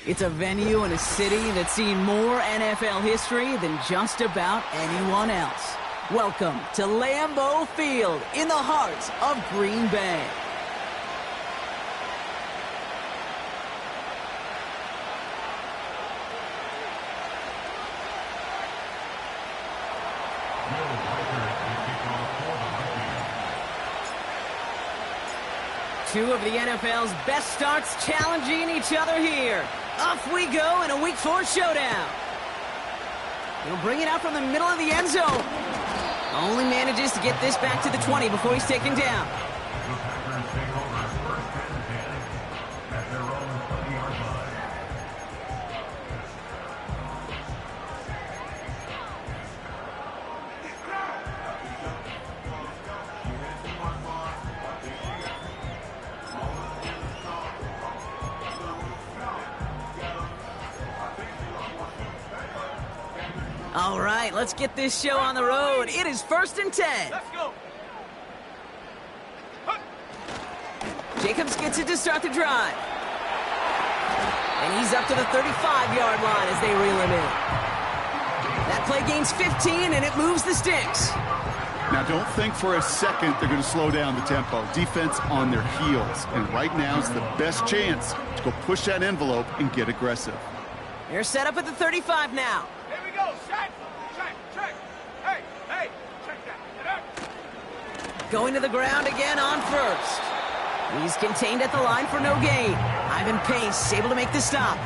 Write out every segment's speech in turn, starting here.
It's a venue in a city that's seen more NFL history than just about anyone else. Welcome to Lambeau Field in the heart of Green Bay. Two of the NFL's best starts challenging each other here. Off we go in a Week 4 showdown. He'll bring it out from the middle of the end zone. Only manages to get this back to the 20 before he's taken down. All right, let's get this show on the road. It is 1st and 10. Let's go. Jacobs gets it to start the drive. And he's up to the 35-yard line as they reel him in. That play gains 15, and it moves the sticks. Now, don't think for a second they're going to slow down the tempo. Defense on their heels. And right now is the best chance to go push that envelope and get aggressive. They're set up at the 35 now. Here we go. Check. Hey. Check that. Going to the ground again on first. He's contained at the line for no gain. Ivan Pace able to make the stop.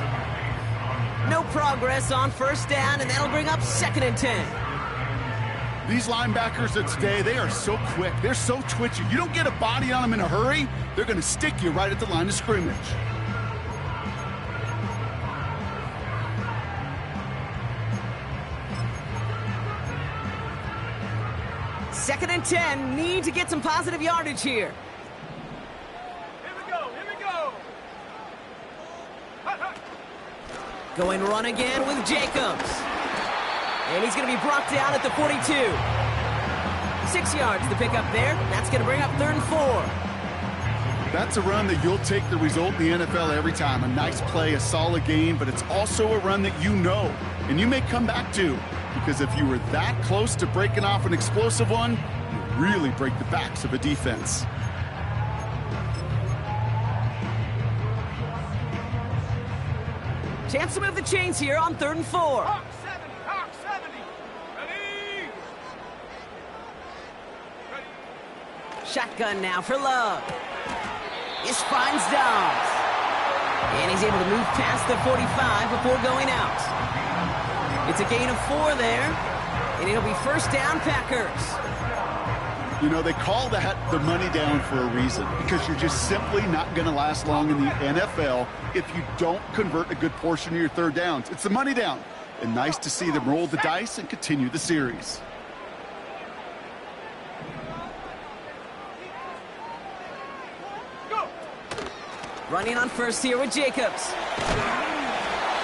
No progress on first down, and that'll bring up 2nd and 10. These linebackers of today, they are so quick. They're so twitchy. You don't get a body on them in a hurry, they're going to stick you right at the line of scrimmage. Second and 10, need to get some positive yardage here. Here we go. Going run again with Jacobs. And he's going to be brought down at the 42. 6 yards to pick up there. That's going to bring up 3rd and 4. That's a run that you'll take the result in the NFL every time. A nice play, a solid game, but it's also a run that you know and you may come back to. Because if you were that close to breaking off an explosive one, you really break the backs of a defense. Chance to move the chains here on 3rd and 4. Hawk 70. Ready? Shotgun now for Love. This finds Dobbs. And he's able to move past the 45 before going out. It's a gain of 4 there, and it'll be first down, Packers. You know, they call that the money down for a reason, because you're just simply not going to last long in the NFL if you don't convert a good portion of your third downs. It's the money down, and nice to see them roll the dice and continue the series. Go. Running on first here with Jacobs.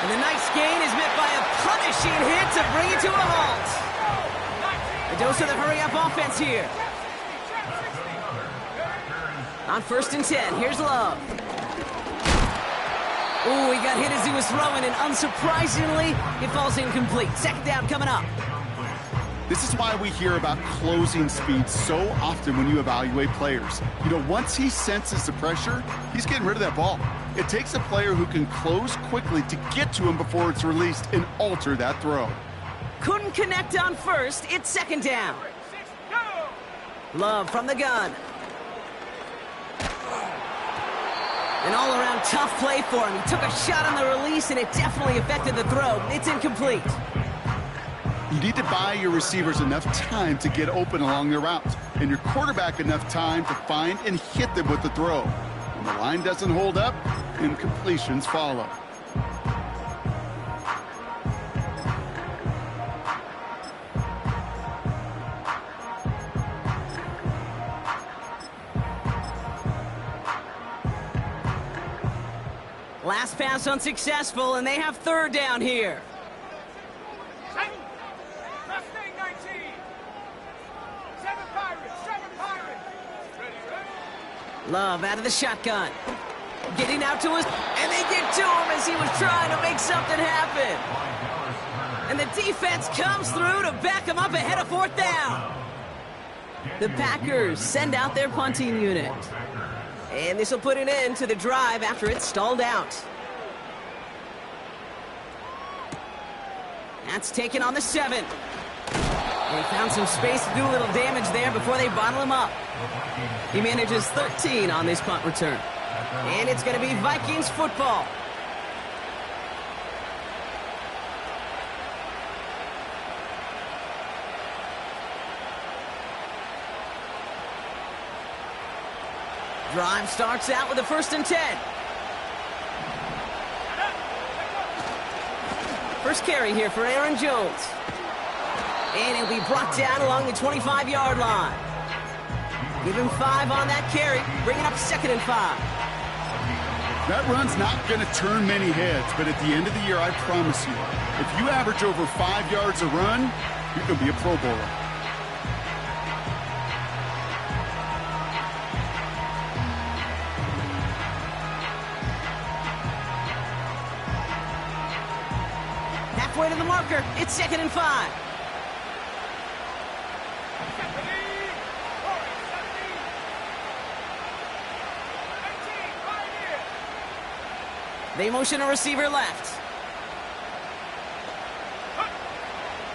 And the nice gain is met by a punishing hit to bring it to a halt. A dose of the hurry-up offense here. On 1st and 10, here's Love. Ooh, he got hit as he was throwing, and unsurprisingly, it falls incomplete. 2nd down coming up. This is why we hear about closing speed so often when you evaluate players. You know, once he senses the pressure, he's getting rid of that ball. It takes a player who can close quickly to get to him before it's released and alter that throw. Couldn't connect on first. It's 2nd down. Love from the gun. An all-around tough play for him. He took a shot on the release, and it definitely affected the throw. It's incomplete. You need to buy your receivers enough time to get open along their routes, and your quarterback enough time to find and hit them with the throw. When the line doesn't hold up, incompletions follow. Last pass unsuccessful, and they have 3rd down here. Mustang 19. 7 Pirates. Ready. Love out of the shotgun. Getting out to us, and they get to him as he was trying to make something happen. And the defense comes through to back him up ahead of 4th down. The Packers send out their punting unit. And this will put an end to the drive after it's stalled out. That's taken on the 7. They found some space to do a little damage there before they bottle him up. He manages 13 on this punt return. And it's going to be Vikings football. Drive starts out with a 1st and 10. First carry here for Aaron Jones. And he'll be brought down along the 25-yard line. Give him 5 on that carry. Bring it up 2nd and 5. That run's not going to turn many heads, but at the end of the year, I promise you, if you average over 5 yards a run, you're going to be a Pro Bowler. Halfway to the marker. It's 2nd and 5. They motion a receiver left.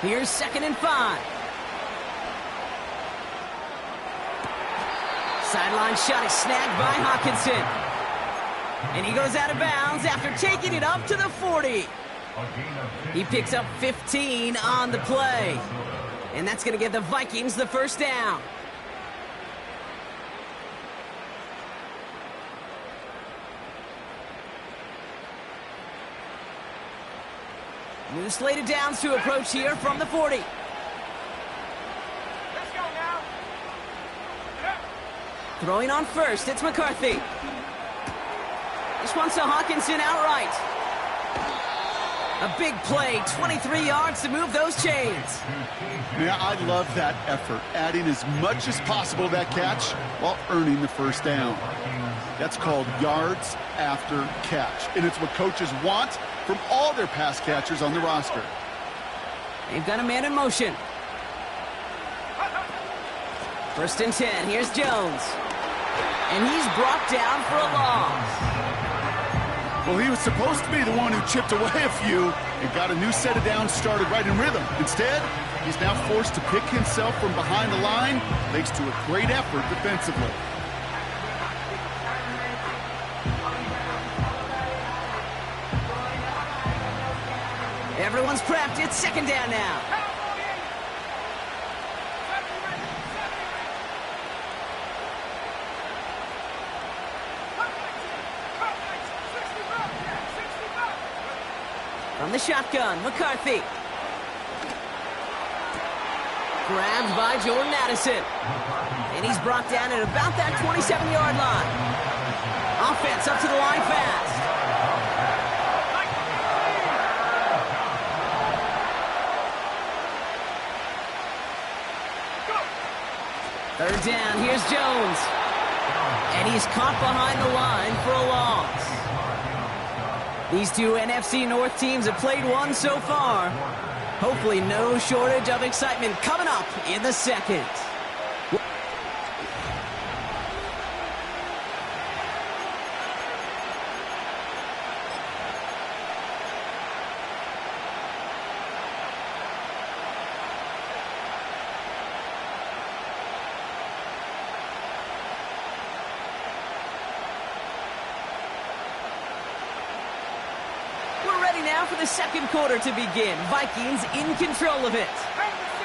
Here's 2nd and 5. Sideline shot is snagged by Hockenson. And he goes out of bounds after taking it up to the 40. He picks up 15 on the play. And that's going to give the Vikings the 1st down. New slated downs to approach here from the 40. Let's go now. Throwing on first, it's McCarthy. This one's to Hockenson outright. A big play, 23 yards to move those chains. Yeah, I love that effort, adding as much as possible to that catch while earning the 1st down. That's called yards after catch, and it's what coaches want from all their pass catchers on the roster. They've got a man in motion. 1st and 10, here's Jones. And he's brought down for a loss. Well, he was supposed to be the one who chipped away a few and got a new set of downs started right in rhythm. Instead, he's now forced to pick himself from behind the line thanks to a great effort defensively. Everyone's prepped. It's 2nd down now. From the shotgun, McCarthy. Grabbed by Jordan Addison. And he's brought down at about that 27-yard line. Offense up to the line fast. Third down, here's Jones. And he's caught behind the line for a loss. These two NFC North teams have played one so far. Hopefully no shortage of excitement coming up in the 2nd. Now for the 2nd quarter to begin. Vikings in control of it.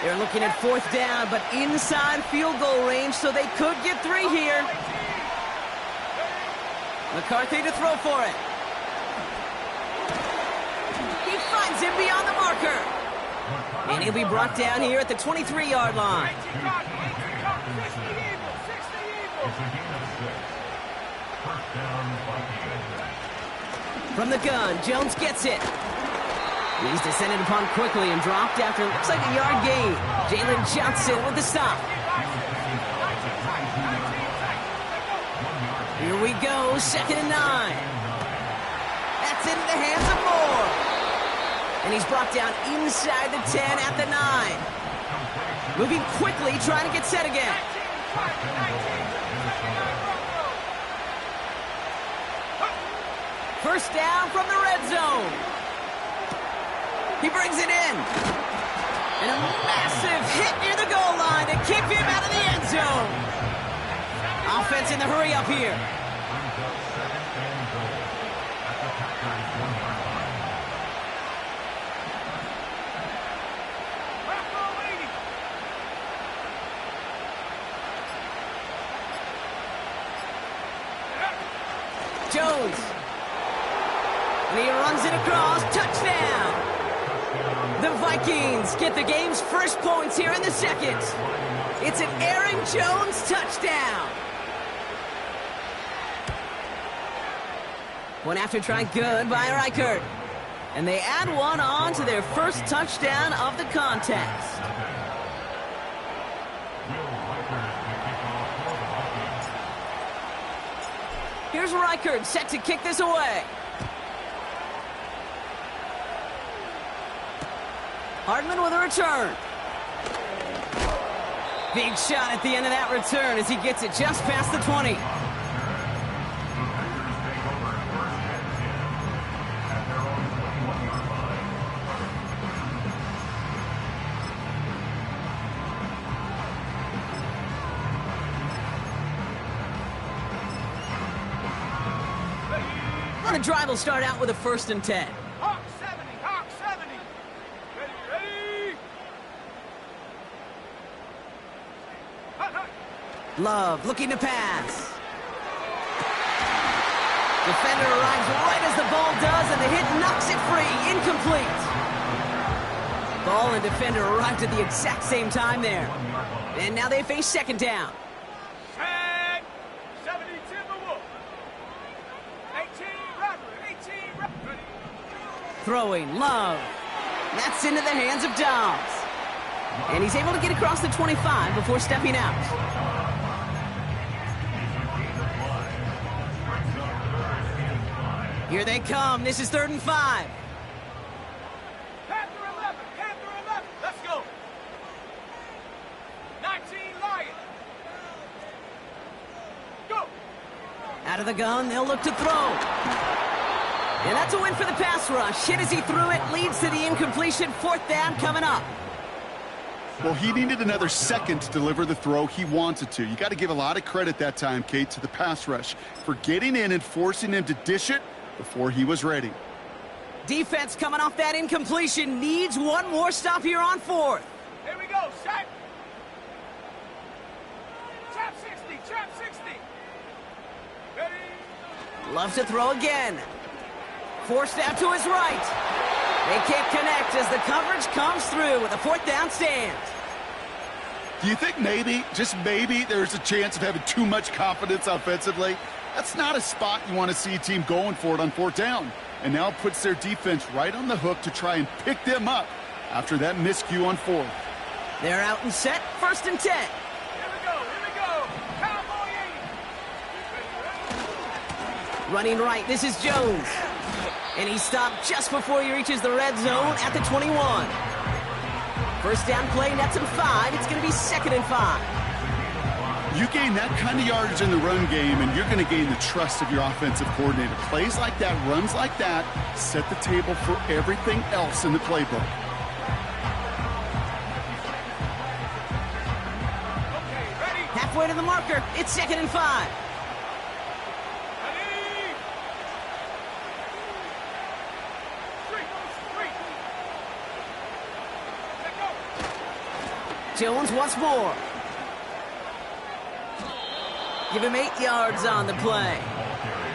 They're looking at 4th down, but inside field goal range, so they could get 3 here. McCarthy to throw for it. He finds him beyond the marker. And he'll be brought down here at the 23-yard line. From the gun, Jones gets it. He's descended upon quickly and dropped after it looks like a yard gain. Jalen Johnson with the stop. Here we go, 2nd and 9. That's into the hands of Moore. And he's brought down inside the 10 at the 9. Moving quickly, trying to get set again. 1st down from the red zone. He brings it in. And a massive hit near the goal line to keep him out of the end zone. Offense in the hurry up here. Jones. And he runs it across. Touchdown. The Vikings get the game's first points here in the 2nd. It's an Aaron Jones touchdown. One after try, good by Reichert. And they add one on to their first touchdown of the contest. Here's Reichert set to kick this away. Hardman with a return. Big shot at the end of that return as he gets it just past the 20. The drive will start out with a 1st and 10. Hawk 70, Hawk 70. Ready, ready. Hut, hut. Love looking to pass. Defender arrives right as the ball does, and the hit knocks it free. Incomplete. Ball and defender arrived at the exact same time there. And now they face 2nd down. Set. 70 Timberwolf. 18 Rapper, 18 Rapper. Ready. Throwing, Love. That's into the hands of Dobbs. And he's able to get across the 25 before stepping out. Here they come. This is 3rd and 5. Panther 11, Panther 11. Let's go. 19 Lion. Go. Out of the gun, they'll look to throw. And that's a win for the pass rush. Hit as he threw it, leads to the incompletion. 4th down coming up. Well, he needed another 2nd to deliver the throw he wanted to. You got to give a lot of credit that time, Kate, to the pass rush for getting in and forcing him to dish it before he was ready. Defense coming off that incompletion needs one more stop here on 4th. Here we go. Set. Trap 60, trap 60. Ready. Loves to throw again. Forced out to his right. They can't connect as the coverage comes through with a 4th down stand. Do you think maybe, just maybe, there's a chance of having too much confidence offensively? That's not a spot you want to see a team going for it on 4th down. And now puts their defense right on the hook to try and pick them up after that miscue on 4th. They're out and set. 1st and 10. Here we go, here we go. Cowboy 80. Running right, this is Jones. And he stopped just before he reaches the red zone at the 21. 1st down play, nets him 5. It's going to be 2nd and 5. You gain that kind of yardage in the run game, and you're going to gain the trust of your offensive coordinator. Plays like that, runs like that, set the table for everything else in the playbook. Okay, ready. Halfway to the marker, it's 2nd and 5. Ready. 3. Let go. Jones once more. Give him 8 yards on the play.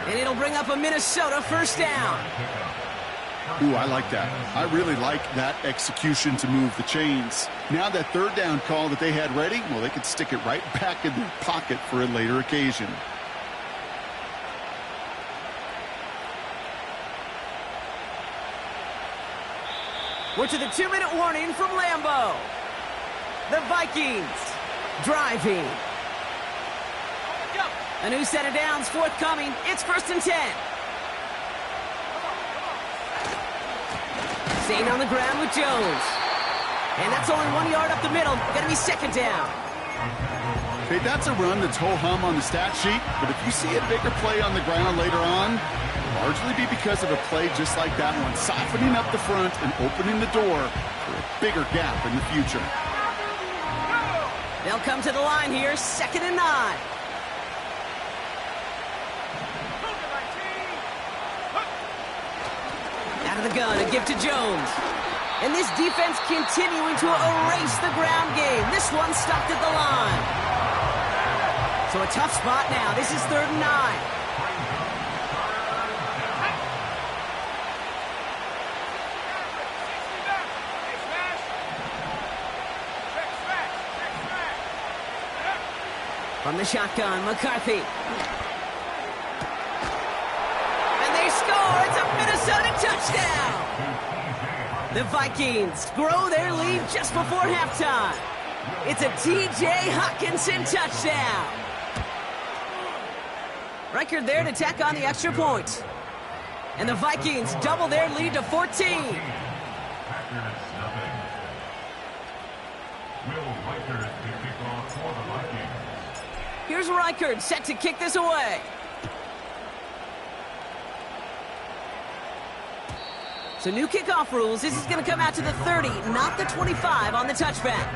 And it'll bring up a Minnesota 1st down. Ooh, I like that. I really like that execution to move the chains. Now that 3rd down call that they had ready, well, they could stick it right back in their pocket for a later occasion. We're to the 2-minute warning from Lambeau. The Vikings driving. A new set of downs forthcoming. It's 1st and 10. Staying on the ground with Jones. And that's only 1 yard up the middle. Gonna be 2nd down. Okay, that's a run that's ho-hum on the stat sheet, but if you see a bigger play on the ground later on, it'll largely be because of a play just like that one, softening up the front and opening the door for a bigger gap in the future. They'll come to the line here, 2nd and 9. Out of the gun, a give to Jones. And this defense continuing to erase the ground game. This one stopped at the line. So a tough spot now. This is 3rd and 9. From the shotgun, McCarthy. And they score! It's a Minnesota touchdown! The Vikings grow their lead just before halftime. It's a T.J. Hockenson touchdown. Record there to tack on the extra point. And the Vikings double their lead to 14. Here's Reichard set to kick this away. So new kickoff rules. This is going to come out to the 30, not the 25 on the touchback.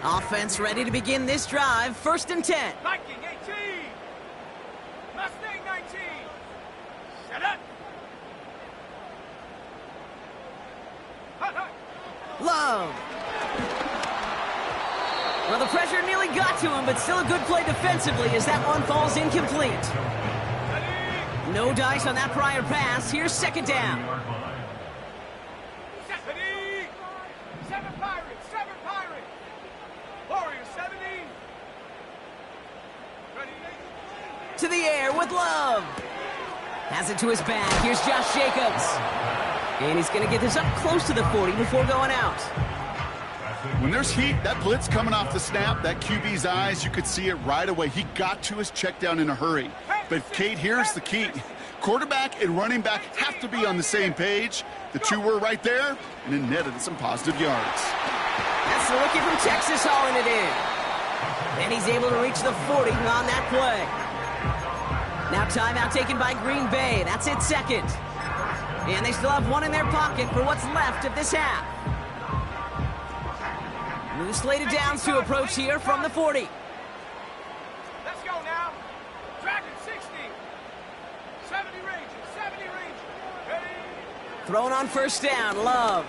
Offense ready to begin this drive. 1st and 10. Viking 18. Mustang 19. Set up. Love. Well, the pressure nearly got to him, but still a good play defensively as that one falls incomplete. No dice on that prior pass. Here's 2nd down. 7 Pirates. 7 Pirates. Warriors 70. Ready. To the air with Love. Has it to his back. Here's Josh Jacobs. And he's going to get this up close to the 40 before going out. When there's heat, that blitz coming off the snap, that QB's eyes, you could see it right away. He got to his check down in a hurry. But, Kate, here's the key. Quarterback and running back have to be on the same page. The two were right there, and it netted some positive yards. That's the rookie from Texas hauling it in. And he's able to reach the 40 on that play. Now timeout taken by Green Bay. That's it, 2nd. And they still have one in their pocket for what's left of this half. New slated downs to approach here from the 40. Let's go now. Dragon 60. 70 Rangers. 70 Rangers. Ready. Thrown on 1st down, Love.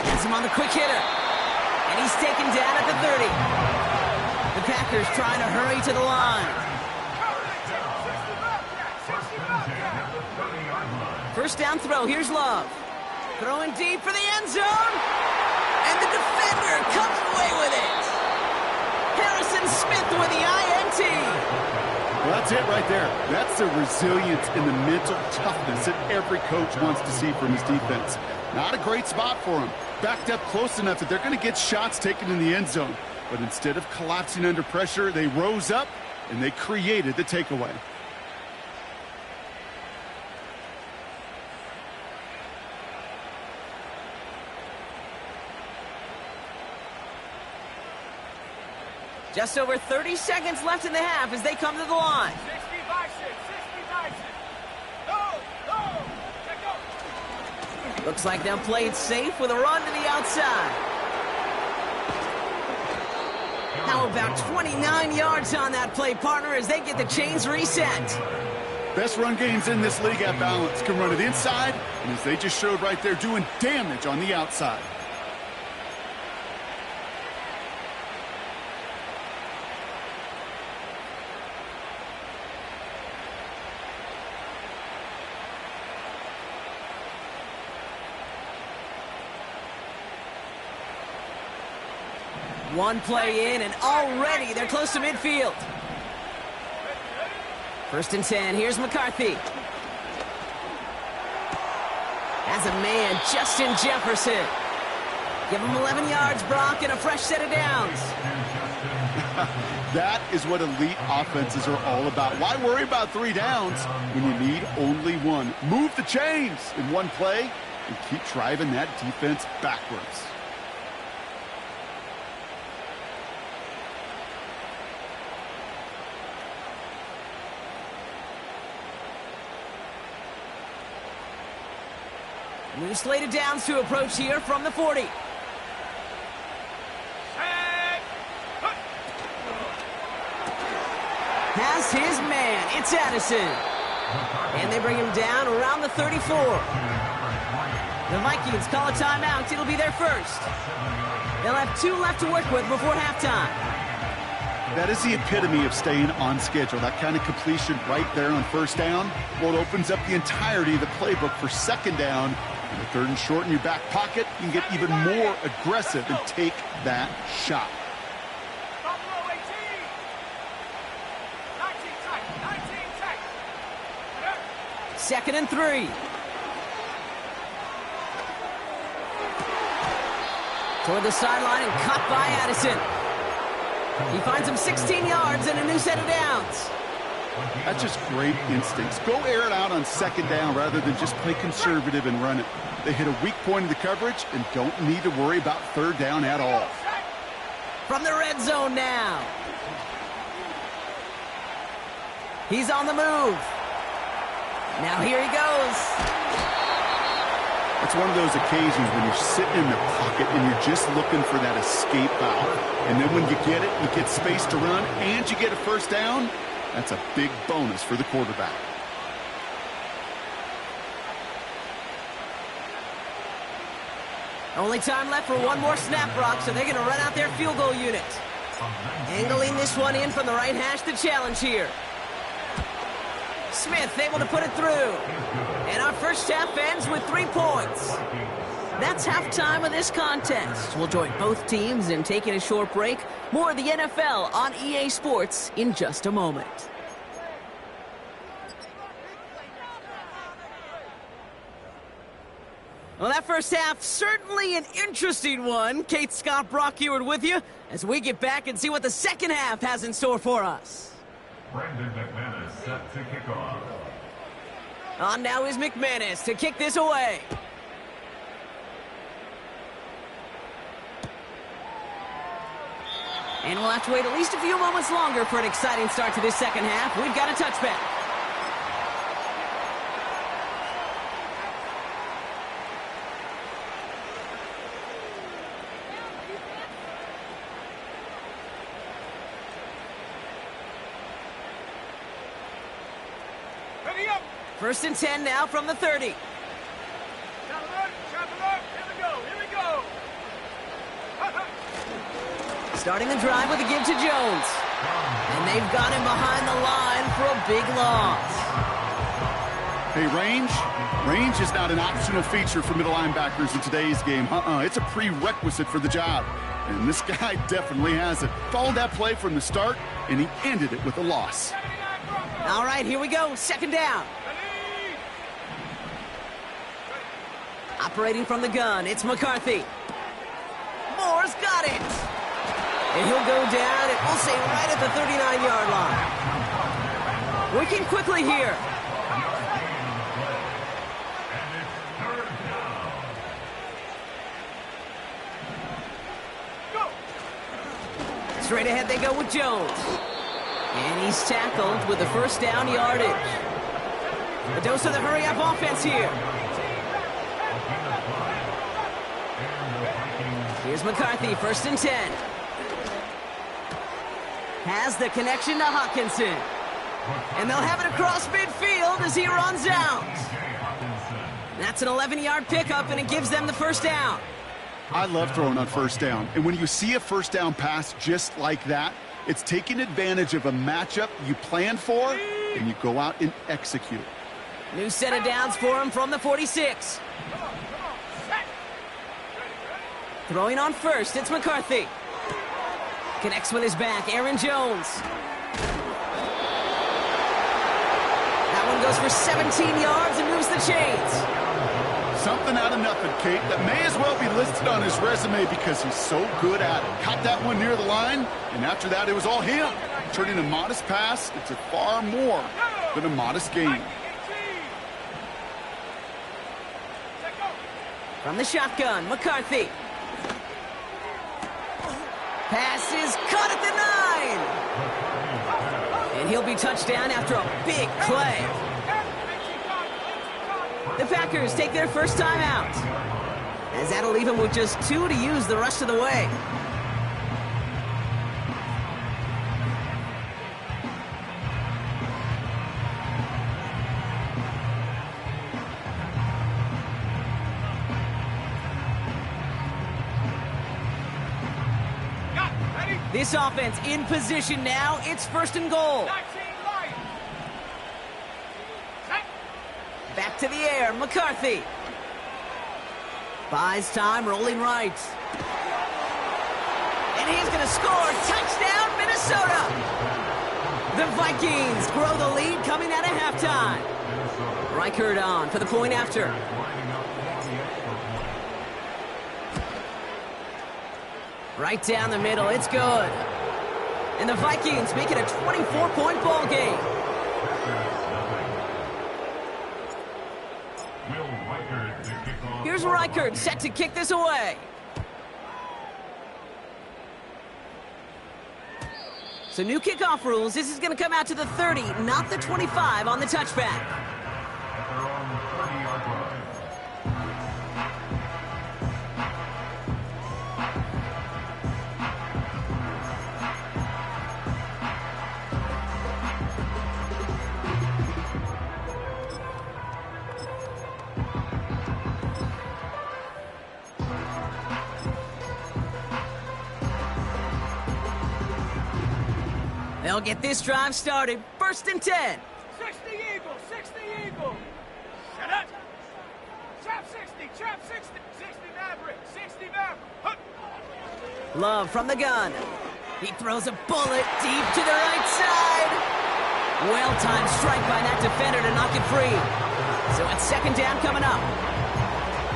Gets him on the quick hitter. And he's taken down at the 30. The Packers trying to hurry to the line. 1st down throw. Here's Love. Throwing deep for the end zone. And the defender comes away with it. Harrison Smith with the INT. Well, that's it right there. That's the resilience and the mental toughness that every coach wants to see from his defense. Not a great spot for him. Backed up close enough that they're going to get shots taken in the end zone. But instead of collapsing under pressure, they rose up and they created the takeaway. Just over 30 seconds left in the half as they come to the line. 60 by 6. 60 by 6. Go. Go. Let go. Looks like they'll play it safe with a run to the outside. How about 29 yards on that play, partner, as they get the chains reset. Best run games in this league at balance. Can run it inside, and as they just showed right there, doing damage on the outside. One play in, and already they're close to midfield. 1st and 10, here's McCarthy. As a man, Justin Jefferson. Give him 11 yards, Brock, and a fresh set of downs. That is what elite offenses are all about. Why worry about 3 downs when you need only 1? Move the chains in one play and keep driving that defense backwards. New slate of downs to approach here from the 40. Has his man. It's Addison. And they bring him down around the 34. The Vikings call a timeout. It'll be their first. They'll have 2 left to work with before halftime. That is the epitome of staying on schedule. That kind of completion right there on 1st down. Well, it opens up the entirety of the playbook for 2nd down. And the 3rd and short in your back pocket, you can get even more aggressive and take that shot. 2nd and 3. Toward the sideline and caught by Addison. He finds him 16 yards and a new set of downs. That's just great instincts. Go air it out on 2nd down rather than just play conservative and run it. They hit a weak point in the coverage and don't need to worry about 3rd down at all. From the red zone now. He's on the move. Now here he goes. It's one of those occasions when you're sitting in the pocket and you're just looking for that escape valve. And then when you get it, you get space to run and you get a 1st down. That's a big bonus for the quarterback. Only time left for 1 more snap, Brock, so they're going to run out their field goal unit. Angling this one in from the right hash to challenge here. Smith able to put it through. And our first half ends with 3 points. That's halftime of this contest. We'll join both teams in taking a short break. More of the NFL on EA Sports in just a moment. Well, that first half, certainly an interesting one. Kate Scott, Brock Huard with you as we get back and see what the second half has in store for us. Brandon McManus set to kick off. On now is McManus to kick this away. And we'll have to wait at least a few moments longer for an exciting start to this second half. We've got a touchback. Ready up. 1st and 10 now from the 30. Chop it up. Here we go. Starting the drive with a give to Jones. And they've got him behind the line for a big loss. Hey, range is not an optional feature for middle linebackers in today's game. It's a prerequisite for the job. And this guy definitely has it. Followed that play from the start, and he ended it with a loss. All right, here we go. 2nd down. Operating from the gun, it's McCarthy. Moore's got it. And he'll go down, and we'll say right at the 39-yard line. Working quickly here. Straight ahead they go with Jones. And he's tackled with the 1st down yardage. A dose of the hurry-up offense here. Here's McCarthy, 1st and 10. Has the connection to Hawkinson. And they'll have it across midfield as he runs out. That's an 11-yard pickup, and it gives them the 1st down. I love throwing on 1st down. And when you see a 1st down pass just like that, it's taking advantage of a matchup you planned for, and you go out and execute. New set of downs for him from the 46. Throwing on 1st, it's McCarthy. Connects with his back, Aaron Jones. That one goes for 17 yards and moves the chains. Something out of nothing, Kate, that may as well be listed on his resume because he's so good at it. Caught that one near the line, and after that, it was all him. Turning a modest pass into far more than a modest gain. From the shotgun, McCarthy. Pass is caught at the 9. And he'll be touched down after a big play. The Packers take their first time out, as that'll leave them with just 2 to use the rest of the way. This offense in position now. It's 1st and goal. Back to the air, McCarthy. Buys time, rolling right. And he's going to score. Touchdown, Minnesota. The Vikings grow the lead coming out of halftime. Reichert on for the point after. Right down the middle, it's good. And the Vikings make it a 24-point ball game. Here's Reichert set to kick this away. So new kickoff rules. This is going to come out to the 30, not the 25 on the touchback. They'll get this drive started. 1st and 10. 60 Eagles, 60 Eagles. Shut up. Trap 60, trap 60. 60 Maverick, 60 Maverick. Hup. Love from the gun. He throws a bullet deep to the right side. Well-timed strike by that defender to knock it free. So it's 2nd down coming up.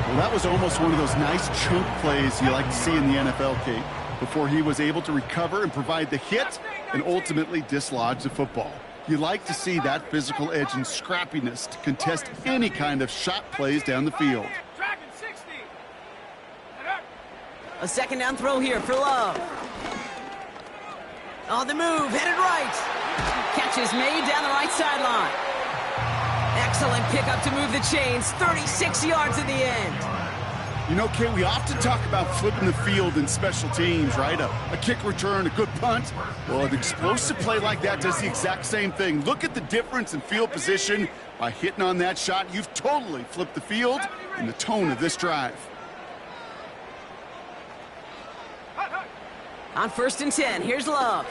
Well, that was almost one of those nice chunk plays you like to see in the NFL, Kate, before he was able to recover and provide the hit and ultimately dislodge the football. You like to see that physical edge and scrappiness to contest any kind of shot plays down the field. A 2nd down throw here for Love. On the move, headed right. Catch is made down the right sideline. Excellent pickup to move the chains. 36 yards at the end. You know, Kate, we often talk about flipping the field in special teams, right? A kick return, a good punt. Well, an explosive play like that does the exact same thing. Look at the difference in field position. By hitting on that shot, you've totally flipped the field and the tone of this drive. On 1st and 10, here's Love.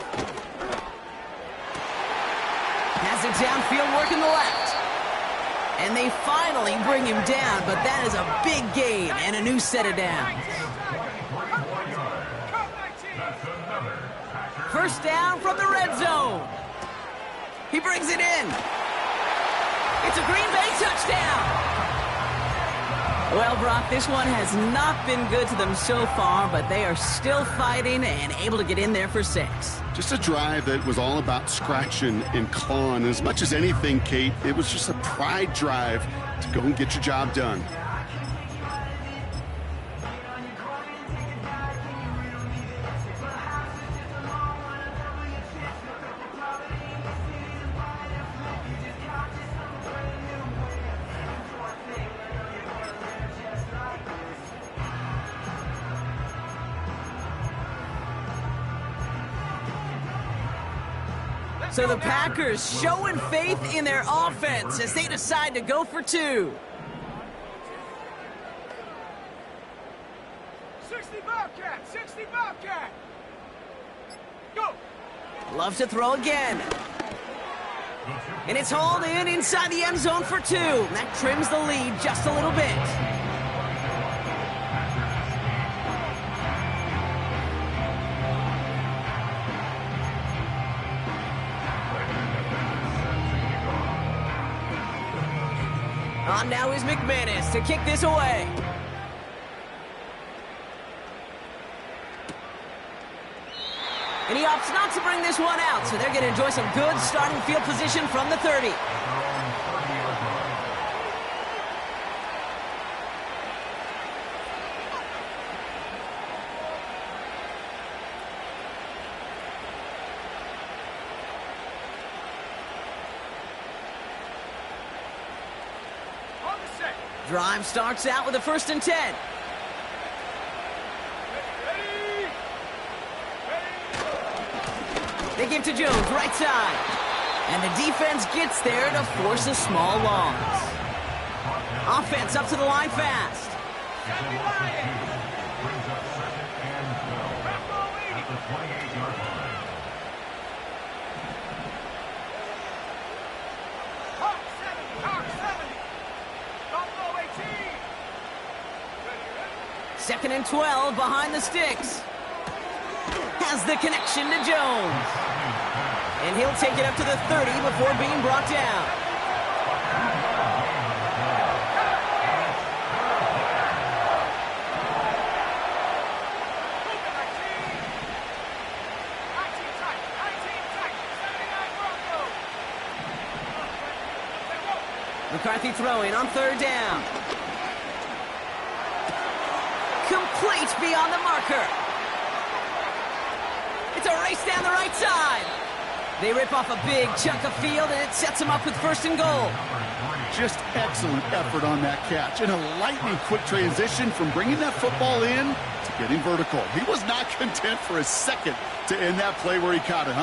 Has it downfield, working the left. And they finally bring him down, but that is a big gain and a new set of downs. 1st down from the red zone. He brings it in. It's a Green Bay touchdown. Well, Brock, this one has not been good to them so far, but they are still fighting and able to get in there for 6. Just a drive that was all about scratching and clawing. As much as anything, Kate, it was just a pride drive to go and get your job done. So the Packers showing faith in their offense as they decide to go for 2. 60 Bobcat, 60 Bobcat. Go. Love to throw again. And it's hauled in inside the end zone for 2. That trims the lead just a little bit. On now is McManus to kick this away. And he opts not to bring this one out, so they're going to enjoy some good starting field position from the 30. Drive starts out with a 1st and 10. They give to Jones, right side. And the defense gets there to force a small loss. Offense up to the line fast. Second and 12 behind the sticks. Has the connection to Jones. And he'll take it up to the 30 before being brought down. McCarthy throwing on 3rd down. Complete beyond the marker. It's a race down the right side. They rip off a big chunk of field, and it sets them up with 1st and goal. Just excellent effort on that catch. And a lightning quick transition from bringing that football in to getting vertical. He was not content for a second to end that play where he caught it.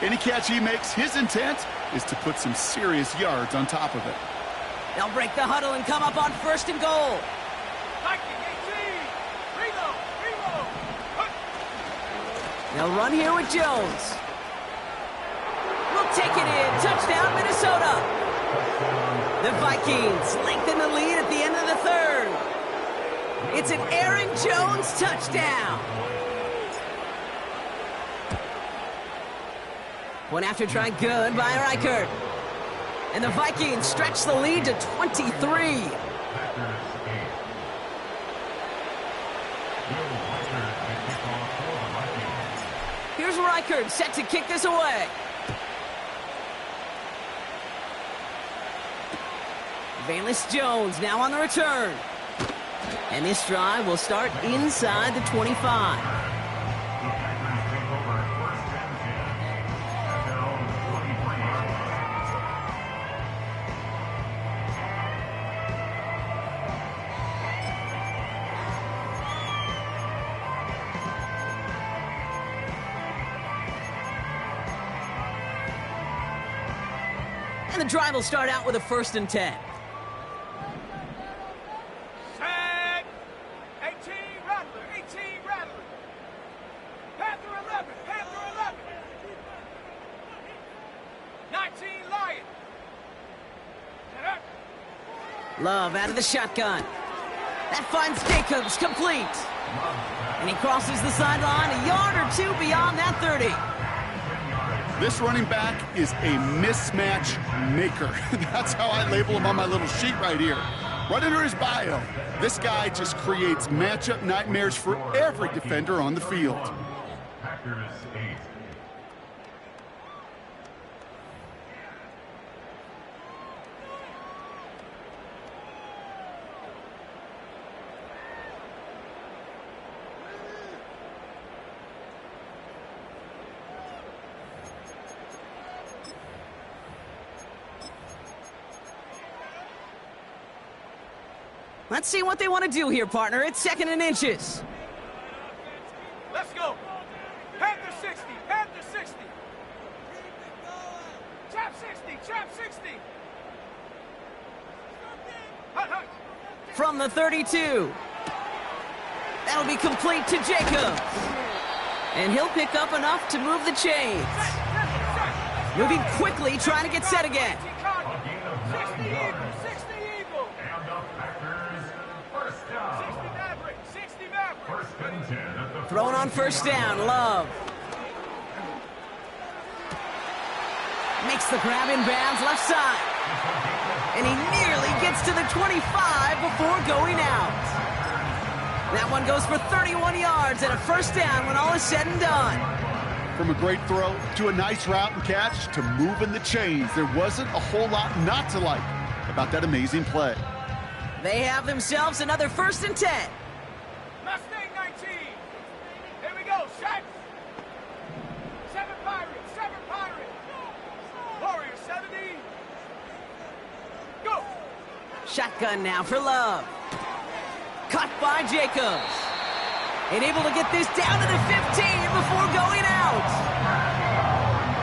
Any catch he makes, his intent is to put some serious yards on top of it. They'll break the huddle and come up on 1st and goal. They'll run here with Jones. We'll take it in. Touchdown, Minnesota. The Vikings lengthen the lead at the end of the 3rd. It's an Aaron Jones touchdown. One after try good by Reichert. And the Vikings stretch the lead to 23. Here's Reichert set to kick this away. Valus Jones now on the return. And this drive will start inside the 25. And the drive will start out with a 1st and 10. Set. 18 Rattler. 18 Rattler. Panther 11. Panther 11. 19 Lion. Love out of the shotgun. That finds Jacobs complete. And he crosses the sideline a yard or two beyond that 30. This running back is a mismatch maker. That's how I label him on my little sheet right here. Right under his bio, this guy just creates matchup nightmares for every defender on the field. Packers 8. Let's see what they want to do here, partner. It's 2nd and inches. Let's go. Panther 60. Panther 60. Trap 60. Trap 60. Hut, hut. From the 32. That'll be complete to Jacobs. And he'll pick up enough to move the chains. Moving quickly, trying to get set again. 60 Eagle. 60 Eagle. And the Packers first down. 60 Maverick. 60 Maverick. First and 10 at the Thrown on 1st down, Love. Makes the grab in bounds left side. And he nearly gets gets to the 25 before going out. That one goes for 31 yards and a first down when all is said and done. From a great throw to a nice route and catch to moving the chains, there wasn't a whole lot not to like about that amazing play. They have themselves another 1st and 10. Mustang 19. Here we go, set. 7 Pirates, 7 Pirates. Warrior 70. Go. Shotgun now for Love. Caught by Jacobs. And able to get this down to the 15 before going out.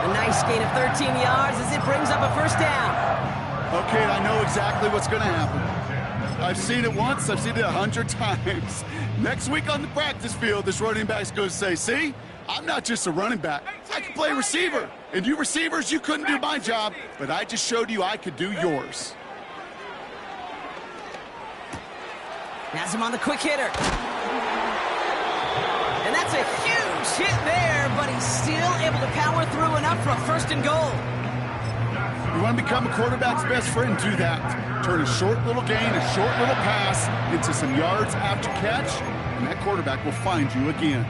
A nice gain of 13 yards as it brings up a first down. Okay, I know exactly what's going to happen. I've seen it once, I've seen it 100 times. Next week on the practice field, this running back's going to say, see, I'm not just a running back. I can play receiver. And you receivers, you couldn't do my job, but I just showed you I could do yours. Has him on the quick hitter. And that's a huge hit there, but he's still able to power through enough for a 1st and goal. You want to become a quarterback's best friend, do that. Turn a short little gain, a short little pass into some yards after catch, and that quarterback will find you again.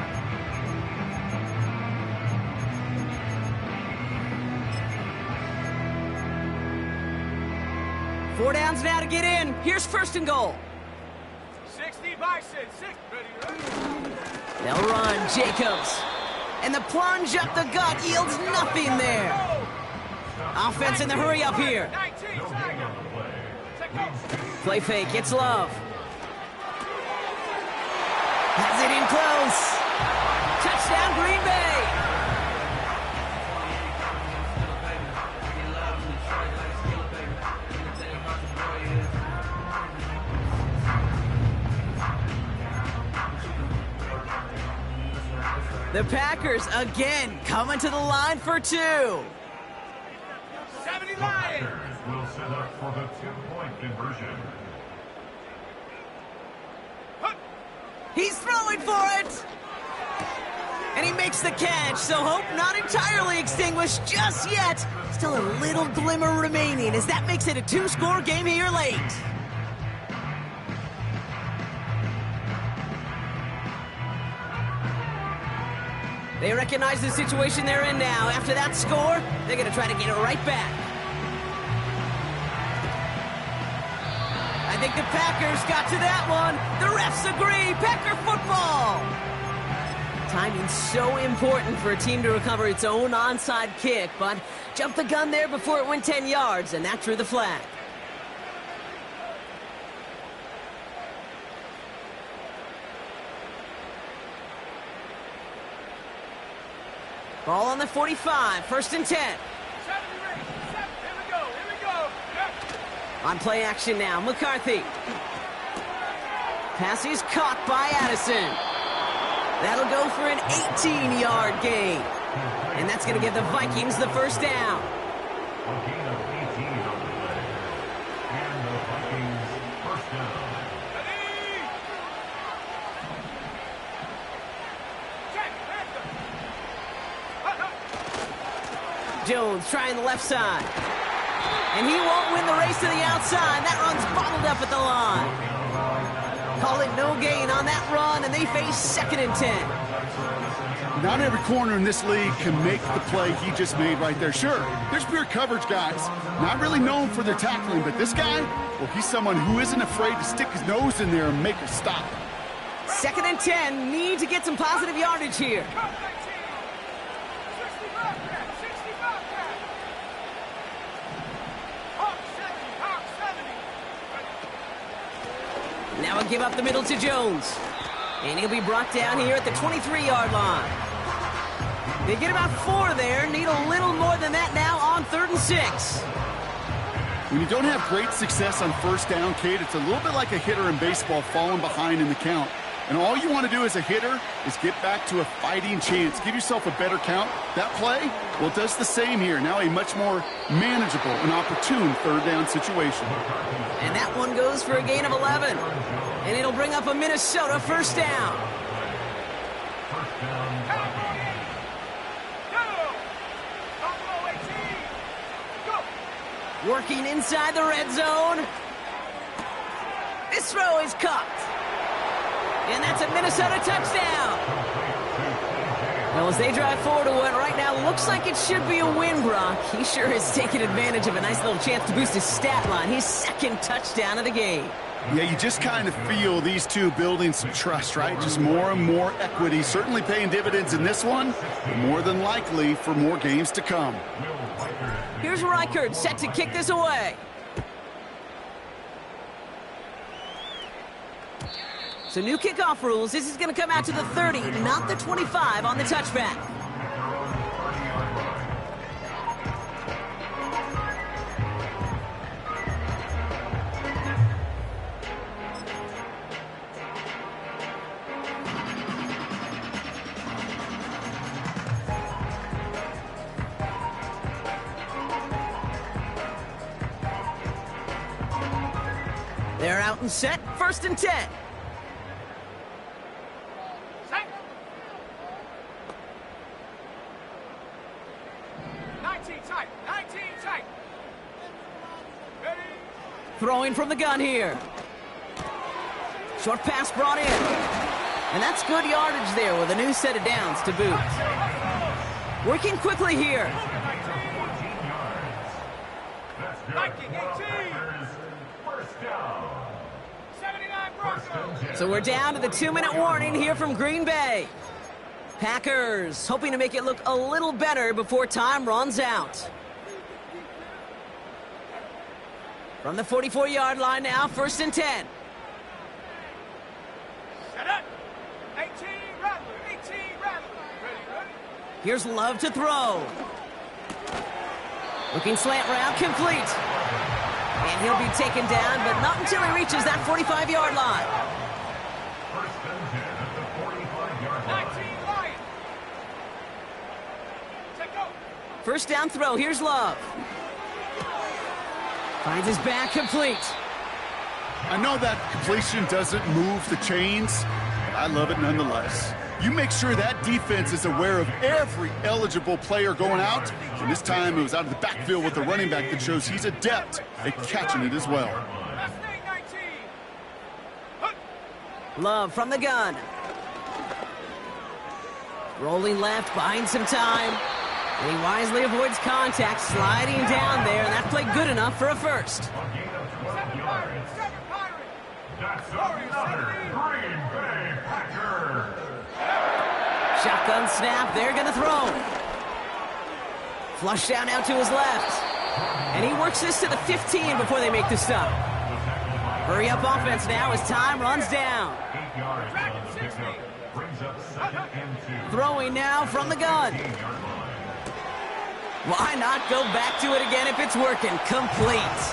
Four downs now to get in. Here's 1st and goal. 60 Bison, 6. Ready. They'll run, Jacobs. And the plunge up the gut yields nothing there. Offense in the hurry up here. 19, Tiger. Play fake, it's Love. Has it in close. Touchdown, Green Bay. The Packers again coming to the line for 2. 70 Lions. Will set up for the 2-point conversion. He's throwing for it. And he makes the catch, so hope not entirely extinguished just yet. Still a little glimmer remaining as that makes it a 2-score game here late. They recognize the situation they're in now. After that score, they're going to try to get it right back. I think the Packers got to that one. The refs agree. Packer football. Timing's so important for a team to recover its own onside kick, but jumped the gun there before it went 10 yards, and that drew the flag. Ball on the 45, 1st and 10. 70 ready. 7. Here we go. Here we go. Yep. On play action now, McCarthy. Pass is caught by Addison. That'll go for an 18-yard gain. And that's going to give the Vikings the first down. A gain of 18 on the play. And the Vikings first down. Ready. Check. Jones trying the left side. And he won't win the race to the outside. That run's bottled up at the line. Call it no gain on that run, and they face 2nd and 10. Not every corner in this league can make the play he just made right there. Sure, there's pure coverage guys, not really known for their tackling, but this guy, well, he's someone who isn't afraid to stick his nose in there and make a stop. 2nd and 10, need to get some positive yardage here. Cut 19. 65 back. 65 back. Hawk 70. Hawk 70. Now a give up the middle to Jones. And he'll be brought down here at the 23-yard line. They get about 4 there, need a little more than that now on 3rd and 6. When you don't have great success on 1st down, Kate, it's a little bit like a hitter in baseball falling behind in the count. And all you want to do as a hitter is get back to a fighting chance. Give yourself a better count. That play, well, it does the same here. Now a much more manageable and opportune 3rd down situation. And that one goes for a gain of 11. And it'll bring up a Minnesota first down. First down, Vikings. Go. Buffalo 18. Go. Working inside the red zone. This throw is caught. And that's a Minnesota touchdown. Well, as they drive forward to what right now looks like it should be a win, Brock, he sure is taking advantage of a nice little chance to boost his stat line. His second touchdown of the game. Yeah, you just kind of feel these two building some trust, right? Just more and more equity. Certainly paying dividends in this one, but more than likely for more games to come. Here's Reichert set to kick this away. So new kickoff rules. This is going to come out to the 30, not the 25 on the touchback. They're out and set, 1st and 10. Set. 19 tight. 19 tight. Ready. Throwing from the gun here. Short pass brought in. And that's good yardage there with a new set of downs to boot. Working quickly here. Viking 18. First down. 79 Broncos. So we're down to the 2-minute warning here from Green Bay. Packers hoping to make it look a little better before time runs out. From the 44-yard line now, 1st and 10. Set up. 18 Rattler. 18 Rattler. Ready, ready. Here's Love to throw. Looking slant route, complete. And he'll be taken down, but not until he reaches that 45-yard line. First and 10 at the 45-yard line. 19 Lions. Take go. First down throw, here's Love. Finds his back, complete. I know that completion doesn't move the chains, but I love it nonetheless. You make sure that defense is aware of every eligible player going out, and this time it was out of the backfield with the running back that shows he's adept at catching it as well. Last thing, 19. Hook. Love from the gun. Rolling left, buying some time. And he wisely avoids contact, sliding down there, and that played good enough for a first. A gain of 12 Seven yards. Pirates. 7 Pirates. That's another Green Bay Packers. Shotgun snap, they're gonna throw. Flush down out to his left. And he works this to the 15 before they make the stop. Hurry up offense now as time runs down. 8 yards on the pickup. Brings up 2nd and 2. Throwing now from the gun. 15-yard line. Why not go back to it again if it's working? Complete.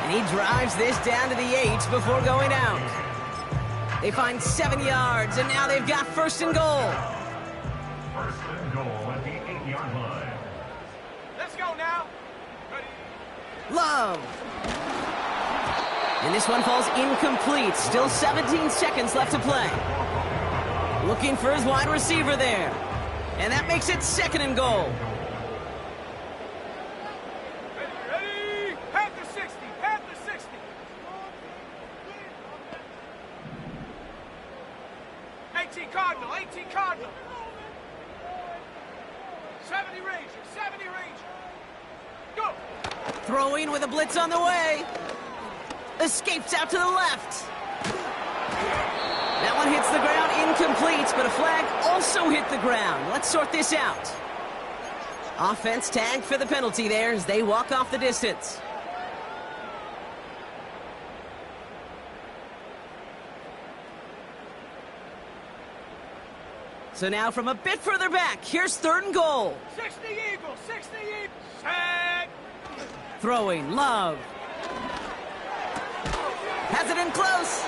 And he drives this down to the 8 before going out. They find 7 yards, and now they've got 1st and goal. First and goal at the 8-yard line. Let's go now. Ready. Love. And this one falls incomplete. Still 17 seconds left to play. Looking for his wide receiver there. And that makes it 2nd and goal. Ready. Panther 60. Panther 60. Cardinal. 18 Cardinal. 70 Ranger. 70 Ranger. Go. Throwing with a blitz on the way. Escapes out to the left. That one hits the ground, incomplete, but a flag also hit the ground. Let's sort this out. Offense tagged for the penalty there as they walk off the distance. So now from a bit further back, here's 3rd and goal. 60 Eagles. 60 Eagles. Set. Throwing, Love. Has it in close.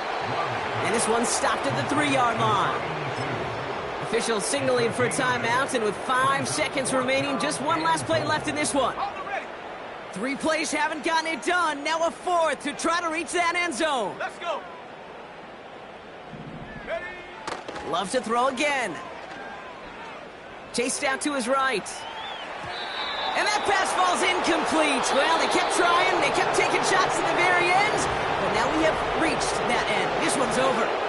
And this one stopped at the 3-yard line. Officials signaling for a timeout, and with 5 seconds remaining, just one last play left in this one. Hold it ready. 3 plays haven't gotten it done. Now a 4th to try to reach that end zone. Let's go. Ready. Love to throw again. Chased out to his right. And that pass falls incomplete. Well, they kept trying. They kept taking shots at the very end. But now we have reached reached that end. This one's over.